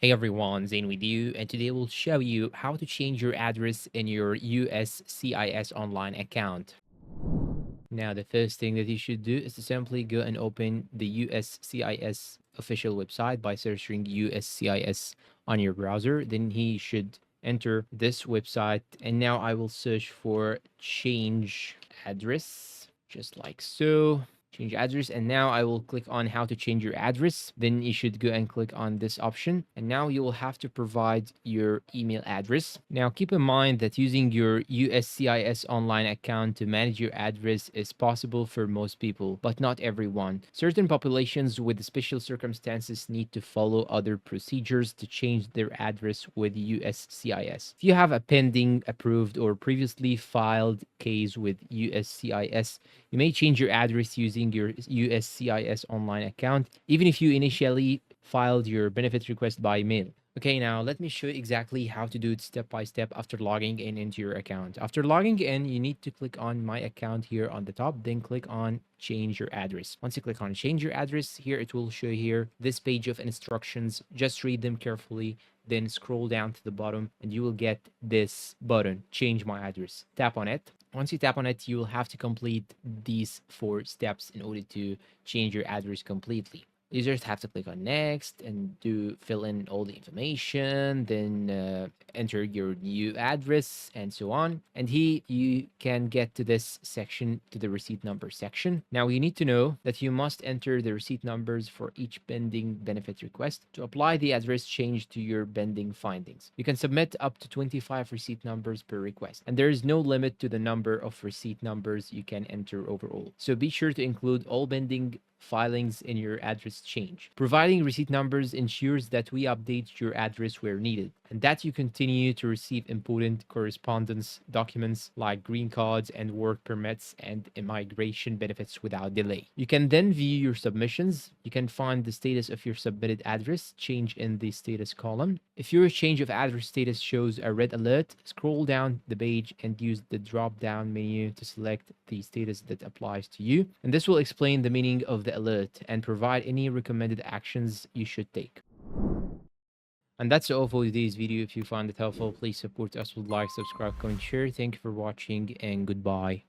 Hey everyone, Zane with you, and today we'll show you how to change your address in your USCIS online account. Now, the first thing that you should do is to simply go and open the USCIS official website by searching USCIS on your browser. Then he should enter this website, and now I will search for change address, just like so. Change address, and now I will click on how to change your address. Then you should go and click on this option, and now you will have to provide your email address. Now keep in mind that using your USCIS online account to manage your address is possible for most people, but not everyone. Certain populations with special circumstances need to follow other procedures to change their address with USCIS. If you have a pending, approved, or previously filed case with USCIS, you may change your address using your USCIS online account, even if you initially filed your benefit request by mail. Okay, now let me show you exactly how to do it step by step after logging in into your account. After logging in, you need to click on My Account here on the top, then click on Change Your Address. Once you click on Change Your Address, here it will show here this page of instructions. Just read them carefully, then scroll down to the bottom, and you will get this button, Change My Address. Tap on it. Once you tap on it, you will have to complete these 4 steps in order to change your address completely. Users have to click on next and fill in all the information, then enter your new address and so on. And here you can get to this section, to the receipt number section. Now you need to know that you must enter the receipt numbers for each pending benefit request to apply the address change to your pending findings. You can submit up to 25 receipt numbers per request, and there is no limit to the number of receipt numbers you can enter overall. So be sure to include all pending filings in your address change. Providing receipt numbers ensures that we update your address where needed, and that you continue to receive important correspondence documents like green cards and work permits and immigration benefits without delay. You can then view your submissions. You can find the status of your submitted address change in the status column. If your change of address status shows a red alert, scroll down the page and use the drop down menu to select the status that applies to you, and this will explain the meaning of the alert and provide any recommended actions you should take. And that's all for today's video. If you found it helpful, please support us with like, subscribe, comment, share. Thank you for watching, and goodbye.